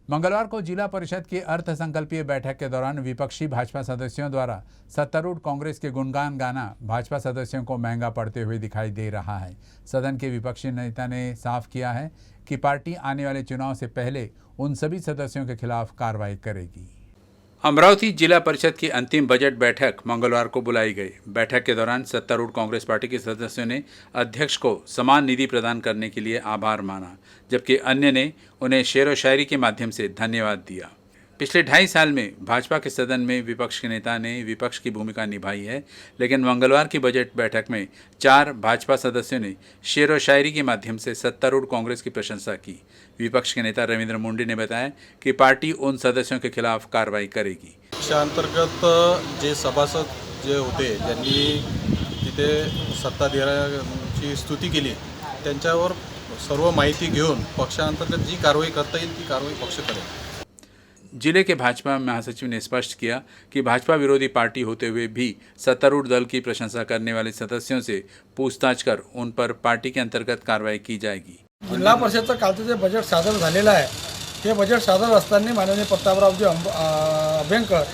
मंगलवार को जिला परिषद की अर्थसंकल्पीय बैठक के दौरान विपक्षी भाजपा सदस्यों द्वारा सत्तारूढ़ कांग्रेस के गुणगान गाना भाजपा सदस्यों को महंगा पड़ते हुए दिखाई दे रहा है। सदन के विपक्षी नेता ने साफ किया है कि पार्टी आने वाले चुनाव से पहले उन सभी सदस्यों के खिलाफ कार्रवाई करेगी। अमरावती जिला परिषद की अंतिम बजट बैठक मंगलवार को बुलाई गई। बैठक के दौरान सत्तारूढ़ कांग्रेस पार्टी के सदस्यों ने अध्यक्ष को समान निधि प्रदान करने के लिए आभार माना, जबकि अन्य ने उन्हें शेर व शायरी के माध्यम से धन्यवाद दिया। पिछले 2.5 साल में भाजपा के सदन में विपक्ष के नेता ने विपक्ष की भूमिका निभाई है, लेकिन मंगलवार की बजट बैठक में 4 भाजपा सदस्यों ने शेर व शायरी के माध्यम से सत्तारूढ़ कांग्रेस की प्रशंसा की। विपक्ष के नेता रवींद्र मुंडे ने बताया कि पार्टी उन सदस्यों के खिलाफ कार्रवाई करेगी। पक्षांतर्गत जे सभासद जे होते, ज्यांनी तिथे सत्ताधाऱ्यांची स्तुती केली, त्यांच्यावर सर्व माहिती घेऊन पक्षांतर्गत जी कारवाई करता येईल ती कारवाई पक्ष करेल। जिले के भाजपा महासचिव ने स्पष्ट किया कि भाजपा विरोधी पार्टी होते हुए भी सत्तारूढ़ दल की प्रशंसा करने वाले सदस्यों से पूछताछ कर उन पर पार्टी के अंतर्गत कार्रवाई की जाएगी। जिल्हा परिषदचं कालचं जे बजेट सादर झालेलं आहे, ते बजेट सादर असताना माननीय प्रतापरावजी अभ्यंकर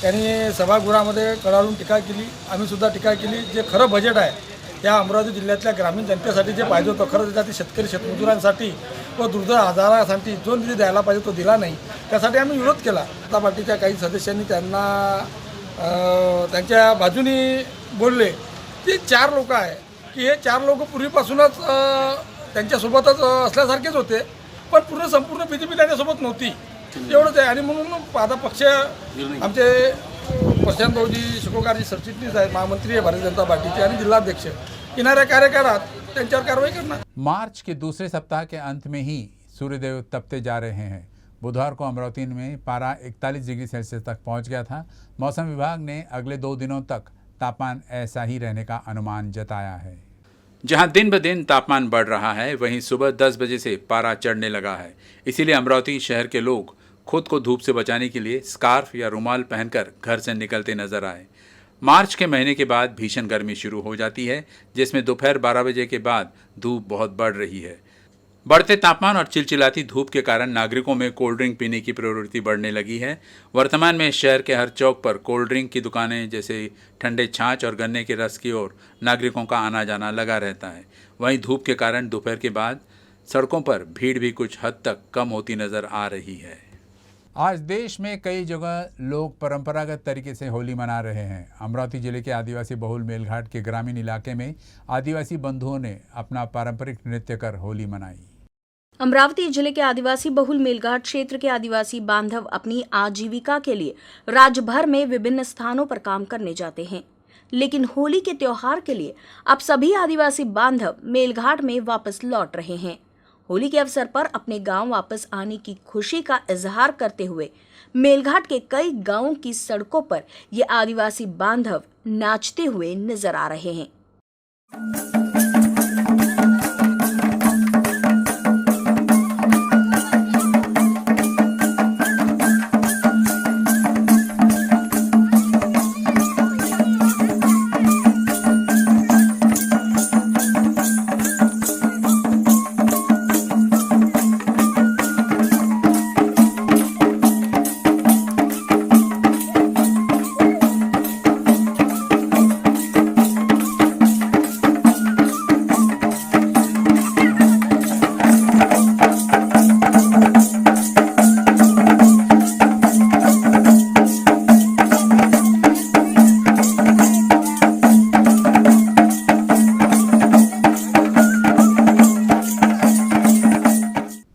यांनी सभागृहामध्ये कडाडून टीका केली। आम्ही सुद्धा टीका केली। जे खरं बजेट आहे त्या अमरावती जिल्ह्यातल्या ग्रामीण जनतेसाठी जे पाहिजे होतं, खरं त्यासाठी शेतकरी शेतमजुरांसाठी व दुर्धर आजारासाठी जो निधी द्यायला पाहिजे तो दिला नाही, त्यासाठी आम्ही विरोध केला। त्या पार्टीच्या काही सदस्यांनी त्यांना त्यांच्या बाजूने बोलले। ते 4 लोक आहे की हे 4 लोक पूर्वीपासूनच त्यांच्यासोबतच असल्यासारखेच होते, पण पूर्ण संपूर्ण बीजेपी त्यांच्यासोबत नव्हती, एवढंच आहे। आणि म्हणून आता पक्ष आमचे प्रशांत भाऊजी शुकोकारजी सरचिटणीस आहेत, महामंत्री आहे भारतीय जनता पार्टीचे आणि जिल्हाध्यक्ष, येणाऱ्या कार्यकाळात त्यांच्यावर कारवाई करणार। मार्च के दूसरे सप्ताह के अंत में ही सूर्यदेव तपते जा रहे हैं। बुधवार को अमरावती में पारा 41 डिग्री सेल्सियस तक पहुंच गया था। मौसम विभाग ने अगले 2 दिनों तक तापमान ऐसा ही रहने का अनुमान जताया है। जहां दिन ब दिन तापमान बढ़ रहा है, वहीं सुबह 10 बजे से पारा चढ़ने लगा है। इसीलिए अमरावती शहर के लोग खुद को धूप से बचाने के लिए स्कार्फ या रुमाल पहनकर घर से निकलते नजर आए। मार्च के महीने के बाद भीषण गर्मी शुरू हो जाती है, जिसमें दोपहर 12 बजे के बाद धूप बहुत बढ़ रही है। बढ़ते तापमान और चिलचिलाती धूप के कारण नागरिकों में कोल्ड ड्रिंक पीने की प्रवृत्ति बढ़ने लगी है। वर्तमान में शहर के हर चौक पर कोल्ड ड्रिंक की दुकानें जैसे ठंडे छाछ और गन्ने के रस की ओर नागरिकों का आना जाना लगा रहता है। वहीं धूप के कारण दोपहर के बाद सड़कों पर भीड़ भी कुछ हद तक कम होती नजर आ रही है। आज देश में कई जगह लोग परंपरागत तरीके से होली मना रहे हैं। अमरावती जिले के आदिवासी बहुल मेलघाट के ग्रामीण इलाके में आदिवासी बंधुओं ने अपना पारंपरिक नृत्य कर होली मनाई। अमरावती जिले के आदिवासी बहुल मेलघाट क्षेत्र के आदिवासी बांधव अपनी आजीविका के लिए राज्य भर में विभिन्न स्थानों पर काम करने जाते हैं, लेकिन होली के त्योहार के लिए अब सभी आदिवासी बांधव मेलघाट में वापस लौट रहे हैं। होली के अवसर पर अपने गांव वापस आने की खुशी का इजहार करते हुए मेलघाट के कई गांवों की सड़कों पर ये आदिवासी बांधव नाचते हुए नजर आ रहे हैं।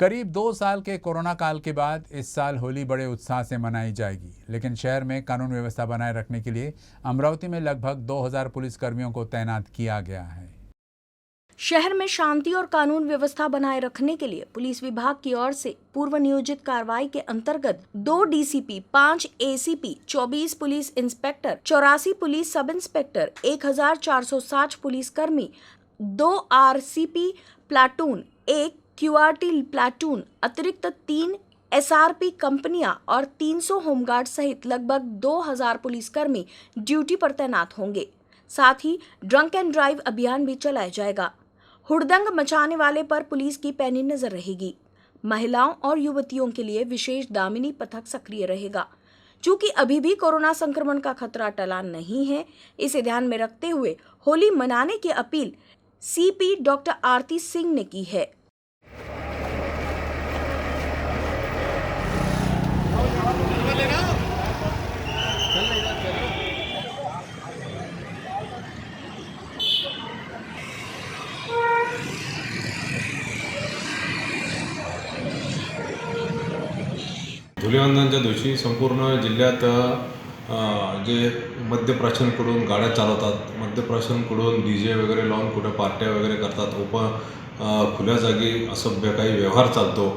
करीब 2 साल के कोरोना काल के बाद इस साल होली बड़े उत्साह से मनाई जाएगी, लेकिन शहर में कानून व्यवस्था बनाए रखने के लिए अमरावती में लगभग 2000 पुलिसकर्मियों को तैनात किया गया है। शहर में शांति और कानून व्यवस्था बनाए रखने के लिए पुलिस विभाग की ओर से पूर्व नियोजित कार्रवाई के अंतर्गत 2 DCP, 5 ACP, 24 police inspector, 84 police sub inspector, 1460 पुलिसकर्मी, 2 आरसीपी प्लाटून, 1 क्यूआरटी प्लाटून, अतिरिक्त 3 एसआरपी कंपनियां और 300 होमगार्ड सहित लगभग 2000 पुलिसकर्मी ड्यूटी पर तैनात होंगे। साथ ही ड्रंक एंड ड्राइव अभियान भी चलाया जाएगा। हुड़दंग मचाने वाले पर पुलिस की पैनी नजर रहेगी। महिलाओं और युवतियों के लिए विशेष दामिनी पथक सक्रिय रहेगा। चूंकि अभी भी कोरोना संक्रमण का खतरा टला नहीं है, इसे ध्यान में रखते हुए होली मनाने की अपील सीपी डॉक्टर आरती सिंह ने की है। धुलिवंदनच्या दिवशी संपूर्ण जिल्ह्यात जे मद्यप्राशनकडून गाड्या चालवतात, मद्यप्राशनकडून DJ वगैरे लावून कुठे पार्ट्या वगैरे करतात, खुल्या जागी असभ्य काही व्यवहार चालतो,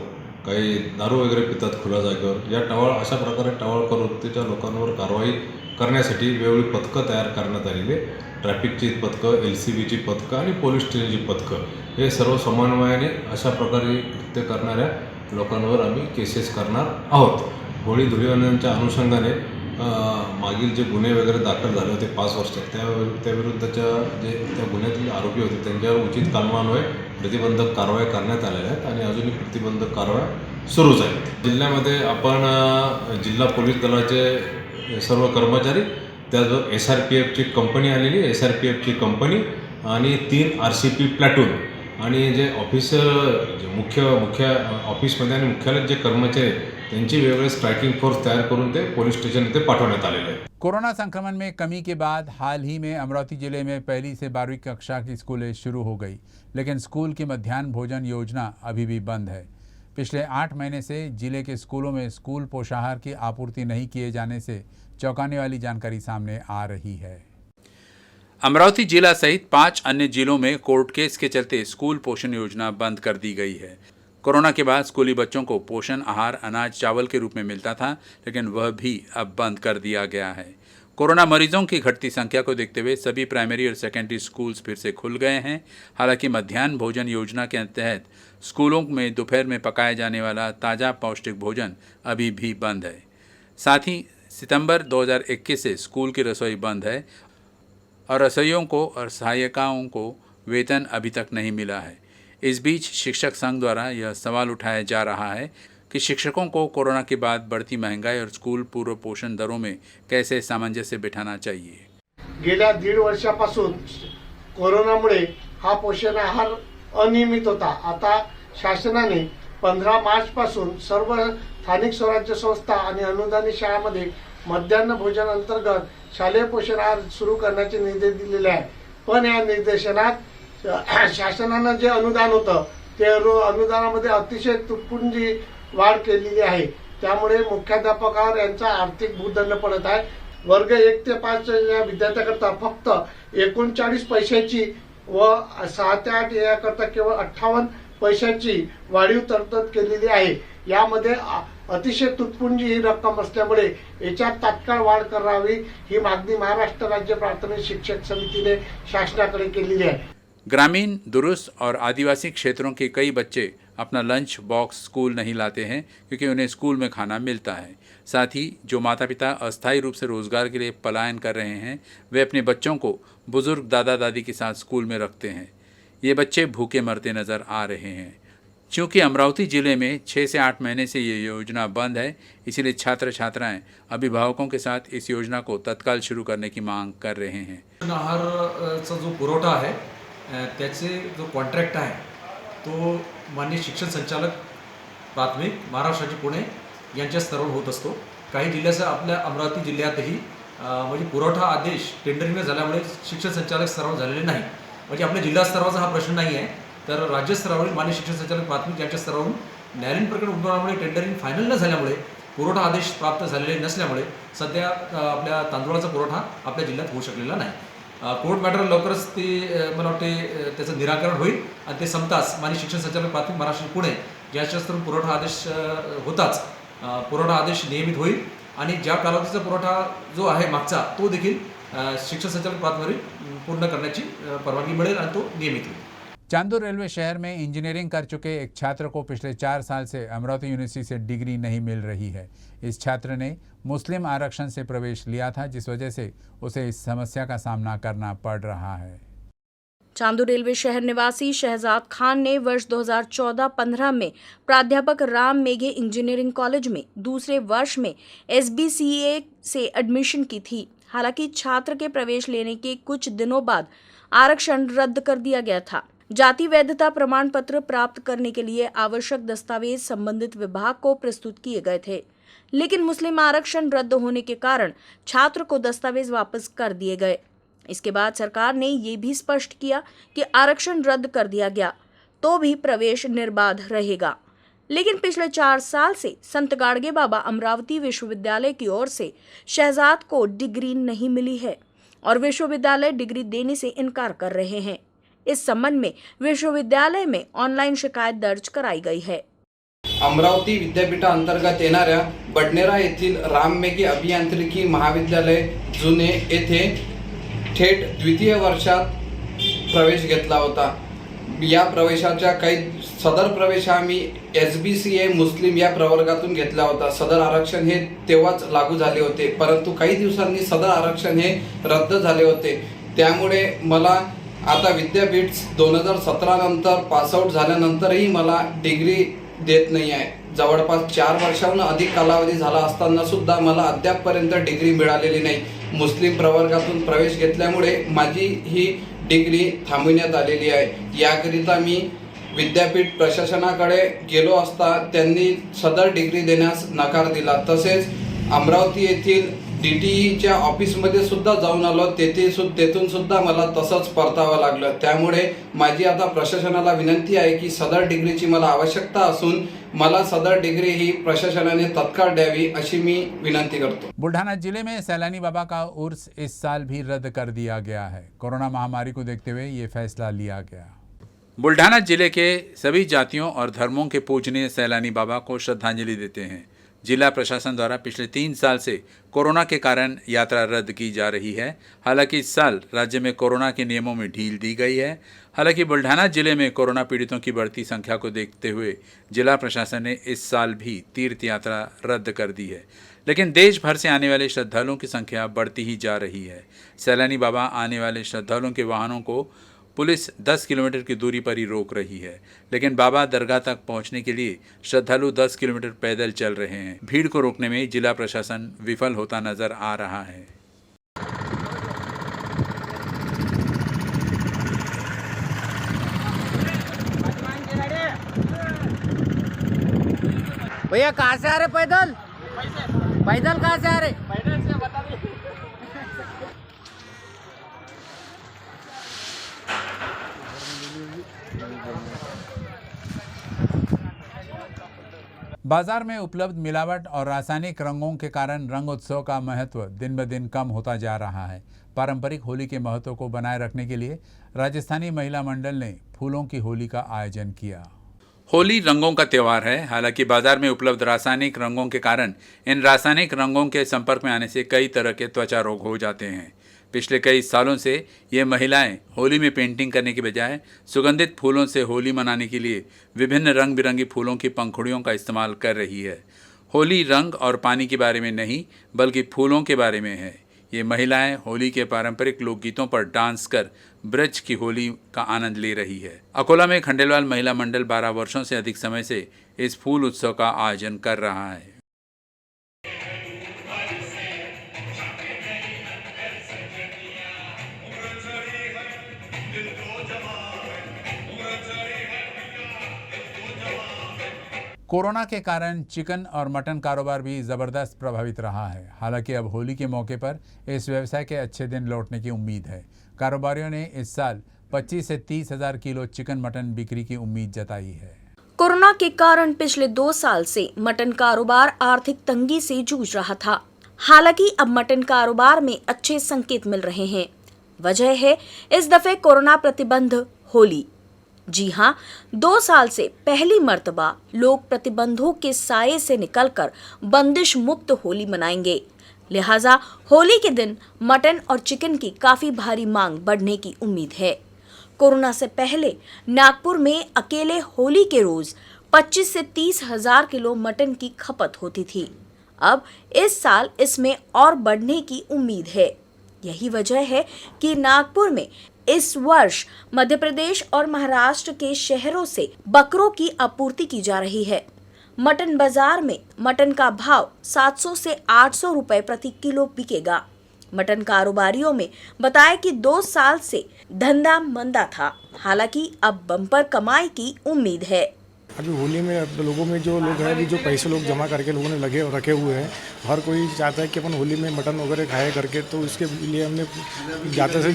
काही दारू वगैरे पितात खुल्या जागेवर, या अशा प्रकारे टवाळ प्रवृत्तीच्या लोकांवर कारवाई करण्यासाठी वेगवेगळी पथकं तयार करण्यात आलेली. ट्रॅफिकची पथकं, LCBची पथकं आणि पोलीस स्टेशनची पथकं हे सर्व समन्वयाने अशा प्रकारे कृत्य करणाऱ्या लोकांवर आम्ही केसेस करणार आहोत. होळी धुलिवंदनच्या अनुषंगाने मागील जे गुन्हे वगैरे दाखल झाले होते 5 वर्षात त्याविरुद्धच्या जे त्या गुन्ह्यातील आरोपी होते त्यांच्यावर उचित कलमान्वये प्रतिबंधक कारवाया करण्यात आलेल्या आहेत आणि अजूनही प्रतिबंधक कारवाया सुरूच आहेत. जिल्ह्यामध्ये आपण जिल्हा पोलीस दलाचे सर्व कर्मचारी, त्याजवळ SRPFची कंपनी आलेली, SRPFची कंपनी आणि 3 RCP प्लॅटून आणि जे ऑफिसर जे मुख्य ऑफिसमध्ये आणि मुख्यालयात जे कर्मचारी आहेत त्यांची वेगवेगळे स्ट्राइकिंग फोर्स तैयार करून ते पुलिस स्टेशन इथे पाठवण्यात आलेले आहे. कोरोना संक्रमण में कमी के बाद हाल ही में अमरावती जिले में 1ली से 12वीं कक्षा की स्कूलें शुरू हो गई, लेकिन स्कूल की मध्याह्न भोजन योजना अभी भी बंद है। पिछले 8 महीने से जिले के स्कूलों में स्कूल पोषाहार की आपूर्ति नहीं किए जाने से चौंकाने वाली जानकारी सामने आ रही है। अमरावती जिला सहित 5 अन्य जिलों में कोर्ट केस के चलते स्कूल पोषण योजना बंद कर दी गई है। कोरोना के बाद स्कूली बच्चों को पोषण आहार अनाज चावल के रूप में मिलता था, लेकिन वह भी अब बंद कर दिया गया है। कोरोना मरीजों की घटती संख्या को देखते हुए सभी प्राइमरी और सेकेंडरी स्कूल्स फिर से खुल गए हैं। हालांकि मध्याह्न भोजन योजना के तहत स्कूलों में दोपहर में पकाया जाने वाला ताज़ा पौष्टिक भोजन अभी भी बंद है। साथ ही सितंबर 2021 से स्कूल की रसोई बंद है और रसोइयों को और सहायिकाओं को वेतन अभी तक नहीं मिला है। इस बीच शिक्षक संघ द्वारा यह सवाल उठाया जा रहा है कि शिक्षकों को कोरोना के बाद बढ़ती महंगाई और स्कूल पूर्व पोषण दरों में कैसे सामंजस्य बिठाना चाहिए। गेल्या 1.5 वर्षापासून कोरोनामुळे हा पोषण आहार अनियमित होता। आता शासनाने 15 मार्च पासून सर्व स्थानिक स्वराज्य संस्था आणि अनुदानित शाळांमध्ये मध्याह्न भोजन अंतर्गत शालेय पोषण आहार सुरू करण्याचे निर्देश दिलेले आहेत। पण या निर्देशनात शासनानं जे अनुदान होतं ते अनुदानामध्ये अतिशय तुटपुंजी वाढ केलेली आहे। त्यामुळे मुख्याध्यापकावर यांचा आर्थिक भूर्दंड पडत आहे। वर्ग 1 ते 5 या विद्यार्थ्यांकरता फक्त 39 पैशाची व 6 ते 8 याकरता केवळ 58 पैशाची वाढीव तरतूद केलेली आहे। यामध्ये अतिशय तुटपुंजी ही रक्कम असल्यामुळे याच्यात तात्काळ वाढ करावी ही मागणी महाराष्ट्र राज्य प्राथमिक शिक्षक समितीने शासनाकडे केलेली आहे। ग्रामीण, दुरुस्त और आदिवासी क्षेत्रों के कई बच्चे अपना लंच बॉक्स स्कूल नहीं लाते हैं क्योंकि उन्हें स्कूल में खाना मिलता है। साथ ही जो माता पिता अस्थायी रूप से रोजगार के लिए पलायन कर रहे हैं वे अपने बच्चों को बुजुर्ग दादा दादी के साथ स्कूल में रखते हैं। ये बच्चे भूखे मरते नज़र आ रहे हैं। क्योंकि अमरावती जिले में 6 से 8 महीने से ये योजना बंद है, इसीलिए छात्र छात्राएं अभिभावकों के साथ इस योजना को तत्काल शुरू करने की मांग कर रहे हैं। आहारचा जो पुरवठा आहे त्याचे जो कॉन्ट्रॅक्ट आहे तो माननीय शिक्षण संचालक प्राथमिक महाराष्ट्र राज्य पुणे यांच्या स्तरावर होत असतो। काही जिल्ह्याचा आपल्या अमरावती जिल्ह्यातही म्हणजे पुरवठा आदेश टेंडरिंग झाल्यामुळे शिक्षण संचालक स्तरावर झालेले नाही। म्हणजे आपल्या जिल्हा स्तरावरचा हा प्रश्न नाही आहे, तर राज्य स्तरावरील माननीय शिक्षण संचालक प्राथमिक यांच्या स्तरावरून न्यायालयीन प्रकरण उद्भवल्यामुळे टेंडरिंग फायनल न झाल्यामुळे पुरवठा आदेश प्राप्त झालेले नसल्यामुळे सध्या आपल्या तांदूळाचा पुरवठा आपल्या जिल्ह्यात होऊ शकलेला नाही। कोर्ट मॅटर लवकरच ते मला वाटते त्याचं निराकरण होईल आणि ते संपताच माननीय शिक्षण संचालक प्राथमिक महाराष्ट्र पुणे याच्या स्तरावरून पुरवठा आदेश होताच पुरवठा आदेश नियमित होईल आणि ज्या कालावधीचा पुरवठा जो आहे मागचा तो देखील शिक्षण संचालक प्राथमिक पूर्ण करण्याची परवानगी मिळेल आणि तो नियमित होईल। चांदूर रेलवे शहर में इंजीनियरिंग कर चुके एक छात्र को पिछले 4 साल से अमरावती यूनिवर्सिटी से डिग्री नहीं मिल रही है। इस छात्र ने मुस्लिम आरक्षण से प्रवेश लिया था, जिस वजह से उसे इस समस्या का सामना करना पड़ रहा है। चांदू रेलवे शहर निवासी शहजाद खान ने वर्ष 2014-15 में प्राध्यापक राम मेघे इंजीनियरिंग कॉलेज में दूसरे वर्ष में SBCA से एडमिशन की थी। हालांकि छात्र के प्रवेश लेने के कुछ दिनों बाद आरक्षण रद्द कर दिया गया था। जाति वैधता प्रमाण पत्र प्राप्त करने के लिए आवश्यक दस्तावेज संबंधित विभाग को प्रस्तुत किए गए थे, लेकिन मुस्लिम आरक्षण रद्द होने के कारण छात्र को दस्तावेज वापस कर दिए गए। इसके बाद सरकार ने ये भी स्पष्ट किया कि आरक्षण रद्द कर दिया गया तो भी प्रवेश निर्बाध रहेगा। लेकिन पिछले 4 साल से संत गाडगे बाबा अमरावती विश्वविद्यालय की ओर से शहजाद को डिग्री नहीं मिली है और विश्वविद्यालय डिग्री देने से इनकार कर रहे हैं। इस संबंध में विश्वविद्यालय में ऑनलाइन शिकायत दर्ज कराई गई है। अमरावती विद्यापीठाअंतर्गत येणाऱ्या बडनेरा येथील राम मेघे अभियांत्रिकी महाविद्यालय जुने येथे थेट द्वितीय वर्षात प्रवेश घेतला होता। या प्रवेशाच्या काही सदर प्रवेश आम्ही SBCA मुस्लिम या प्रवर्गातून घेतला होता। सदर आरक्षण हे तेव्हाच लागू झाले होते, परंतु काही दिवसांनी सदर आरक्षण हे रद्द झाले होते। त्यामुळे मला आता विद्यापीठ 2017 नंतर पासआउट झाल्यानंतरही मला डिग्री देत नाही आहे। जवळपास 4 वर्षांहून अधिक कालावधी झाला असताना सुद्धा मला अद्यापपर्यंत डिग्री मिळालेली नाही। मुस्लिम प्रवर्गातून प्रवेश घेतल्यामुळे माझी ही डिग्री थांबविण्यात आलेली आहे। याकरिता मी विद्यापीठ प्रशासनाकडे गेलो असता त्यांनी सदर डिग्री देण्यास नकार दिला। तसेच अमरावती येथील DTEच्या ऑफिसमध्ये सुद्धा जाऊन आलो, तेथून सुद्धा मला तसंच परतावं लागलं। त्यामुळे माझी आता प्रशासनाला विनंती आहे की सदर डिग्रीची मला आवश्यकता असून मला सदर डिग्री ही प्रशासनाने तत्काळ द्यावी अशी मी विनंती करतो। बुल्ढाना जिले में सैलानी बाबा का उर्स इस साल भी रद्द कर दिया गया है। कोरोना महामारी को देखते हुए ये फैसला लिया गया। बुल्ढाना जिले के सभी जातियों और धर्मों के पूजनीय सैलानी बाबा को श्रद्धांजलि देते हैं। जिला प्रशासन द्वारा पिछले 3 साल से कोरोना के कारण यात्रा रद्द की जा रही है। हालांकि इस साल राज्य में कोरोना के नियमों में ढील दी गई है। हालांकि बुल्ढाना जिले में कोरोना पीड़ितों की बढ़ती संख्या को देखते हुए जिला प्रशासन ने इस साल भी तीर्थ यात्रा रद्द कर दी है। लेकिन देश भर से आने वाले श्रद्धालुओं की संख्या बढ़ती ही जा रही है। सैलानी बाबा आने वाले श्रद्धालुओं के वाहनों को पुलिस 10 किलोमीटर की दूरी पर ही रोक रही है, लेकिन बाबा दरगाह तक पहुंचने के लिए श्रद्धालु 10 किलोमीटर पैदल चल रहे हैं। भीड़ को रोकने में जिला प्रशासन विफल होता नजर आ रहा है। भैया कहाँ से आ रहे? पैदल पैदल कहाँ से आ रहे? बाजार में उपलब्ध मिलावट और रासायनिक रंगों के कारण रंग उत्सव का महत्व दिन ब दिन कम होता जा रहा है। पारंपरिक होली के महत्व को बनाए रखने के लिए राजस्थानी महिला मंडल ने फूलों की होली का आयोजन किया। होली रंगों का त्यौहार है। हालांकि बाजार में उपलब्ध रासायनिक रंगों के कारण इन रासायनिक रंगों के संपर्क में आने से कई तरह के त्वचा रोग हो जाते हैं। पिछले कई सालों से ये महिलाएं होली में पेंटिंग करने के बजाय सुगंधित फूलों से होली मनाने के लिए विभिन्न रंग बिरंगी फूलों की पंखुड़ियों का इस्तेमाल कर रही है। होली रंग और पानी के बारे में नहीं बल्कि फूलों के बारे में है। ये महिलाएं होली के पारंपरिक लोकगीतों पर डांस कर ब्रज की होली का आनंद ले रही है। अकोला में खंडेलवाल महिला मंडल 12 वर्षों से अधिक समय से इस फूल उत्सव का आयोजन कर रहा है। कोरोना के कारण चिकन और मटन कारोबार भी ज़बरदस्त प्रभावित रहा है। हालांकि अब होली के मौके पर इस व्यवसाय के अच्छे दिन लौटने की उम्मीद है। कारोबारियों ने इस साल 25 से 30 हज़ार किलो चिकन मटन बिक्री की उम्मीद जताई है। कोरोना के कारण पिछले 2 साल से मटन कारोबार आर्थिक तंगी से जूझ रहा था। हालांकि अब मटन कारोबार में अच्छे संकेत मिल रहे हैं। वजह है इस दफे कोरोना प्रतिबंध होली। जी हां, 2 साल से पहली मर्तबा लोग प्रतिबंधों के साये से निकलकर बंदिश मुक्त होली मनाएंगे। लिहाजा होली के दिन मटन और चिकन की काफी भारी मांग बढ़ने की उम्मीद है। कोरोना से पहले नागपुर में अकेले होली के रोज 25 से 30 हजार किलो मटन की खपत होती थी। अब इस साल इसमें और बढ़ने की उम्मीद है। यही वजह है कि नागपुर में इस वर्ष मध्य प्रदेश और महाराष्ट्र के शहरों से बकरों की आपूर्ति की जा रही है। मटन बाजार में मटन का भाव 700 से 800 रुपए प्रति किलो बिकेगा। मटन कारोबारियों में बताया कि 2 साल से धंधा मंदा था, हालांकि अब बम्पर कमाई की उम्मीद है। अभी होली में अब लोगों में जो लोग हैं, अभी जो पैसे लोग जमा करके लोगों ने लगे रखे हुए हैं, हर कोई चाहता है कि अपन होली में मटन वगैरह खाए करके, तो उसके लिए हमने ज़्यादा से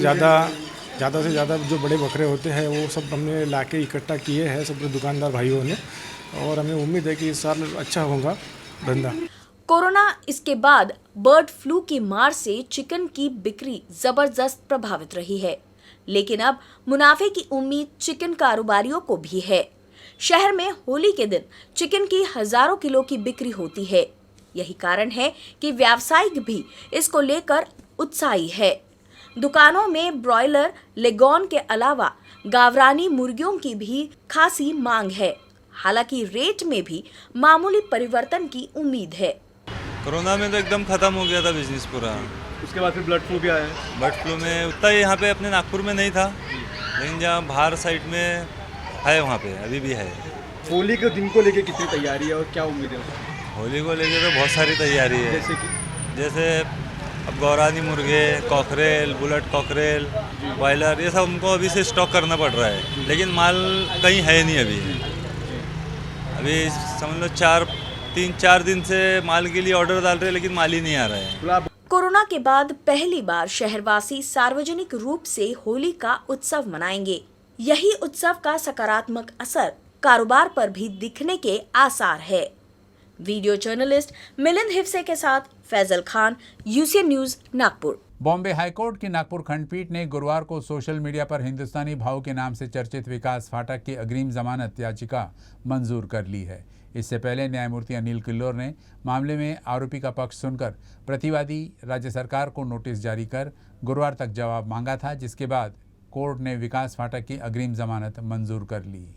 ज़्यादा जो बड़े बकरे होते हैं वो सब हमने लाके इकट्ठा किए हैं सब दुकानदार भाइयों ने, और हमें उम्मीद है कि इस साल अच्छा होगा धंधा। कोरोना इसके बाद बर्ड फ्लू की मार से चिकन की बिक्री जबरदस्त प्रभावित रही है, लेकिन अब मुनाफे की उम्मीद चिकन कारोबारियों को भी है। शहर में होली के दिन चिकन की हजारों किलो की बिक्री होती है। यही कारण है कि व्यावसायिक भी इसको लेकर उत्साही है। दुकानों में ब्रॉयलर, लेगॉन के अलावा गावरानी मुर्गियों की भी खासी मांग है। हालांकि रेट में भी मामूली परिवर्तन की उम्मीद है। कोरोना में तो एकदम खत्म हो गया था बिजनेस पूरा। उसके बाद फिर बर्ड फ्लू भी आया। बर्ड फ्लू में उतना यहाँ पे अपने नागपुर में नहीं था, लेकिन जहाँ बाहर साइड में है वहाँ पे अभी भी है। होली के दिन को लेके कितनी तैयारी है और क्या उम्मीद है? होली को लेके तो बहुत सारी तैयारी है, जैसे अब गौरानी मुर्गे, कॉकरेल, बुलेट कॉकरेल, बॉयलर, ये सब उनको अभी से स्टॉक करना पड़ रहा है, लेकिन माल कहीं है नहीं अभी समझ लो 3-4 दिन से माल के लिए ऑर्डर डाल रहे हैं, लेकिन माल ही नहीं आ रहा है। कोरोना के बाद पहली बार शहरवासी सार्वजनिक रूप से होली का उत्सव मनाएंगे। यही उत्सव का सकारात्मक असर कारोबार पर भी दिखने के आसार है। वीडियो जर्नलिस्ट मिलिंद हिफ्से के साथ Faizal Khan, UCN news, Nagpur. Bombay high court की नागपुर खंडपीठ ने गुरुवार को सोशल मीडिया पर हिंदुस्तानी भाव के नाम से चर्चित विकास फाटक की अग्रिम जमानत याचिका मंजूर कर ली है। इससे पहले न्यायमूर्ति अनिल किल्लोर ने मामले में आरोपी का पक्ष सुनकर प्रतिवादी राज्य सरकार को नोटिस जारी कर गुरुवार तक जवाब मांगा था, जिसके बाद कोर्ट ने विकास फाटक की अग्रिम जमानत मंजूर कर ली।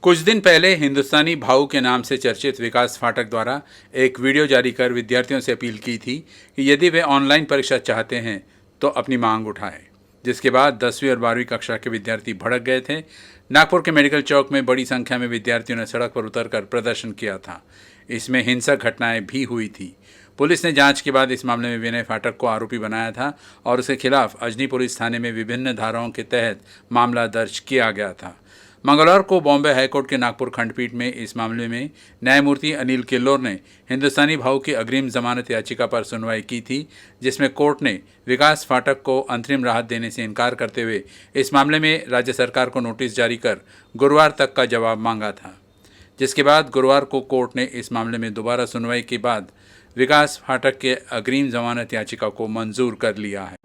कुछ दिन पहले हिंदुस्तानी भाव के नाम से चर्चित विकास फाटक द्वारा एक वीडियो जारी कर विद्यार्थियों से अपील की थी कि यदि वे ऑनलाइन परीक्षा चाहते हैं तो अपनी मांग उठाएं, जिसके बाद 10वीं और 12वीं कक्षा के विद्यार्थी भड़क गए थे। नागपुर के मेडिकल चौक में बड़ी संख्या में विद्यार्थियों ने सड़क पर उतरकर प्रदर्शन किया था। इसमें हिंसक घटनाएं भी हुई थी। पुलिस ने जांच के बाद इस मामले में विनय फाटक को आरोपी बनाया था और उसके खिलाफ अजनी पुलिस थाने में विभिन्न धाराओं के तहत मामला दर्ज किया गया था। मंगलवार को बॉम्बे हाईकोर्ट के नागपुर खंडपीठ में इस मामले में न्यायमूर्ति अनिल किल्लोर ने हिंदुस्तानी भाव की अग्रिम जमानत याचिका पर सुनवाई की थी, जिसमें कोर्ट ने विकास फाटक को अंतरिम राहत देने से इनकार करते हुए इस मामले में राज्य सरकार को नोटिस जारी कर गुरुवार तक का जवाब मांगा था, जिसके बाद गुरुवार को कोर्ट ने इस मामले में दोबारा सुनवाई के बाद विकास फाटक के अग्रिम जमानत याचिका को मंजूर कर लिया है।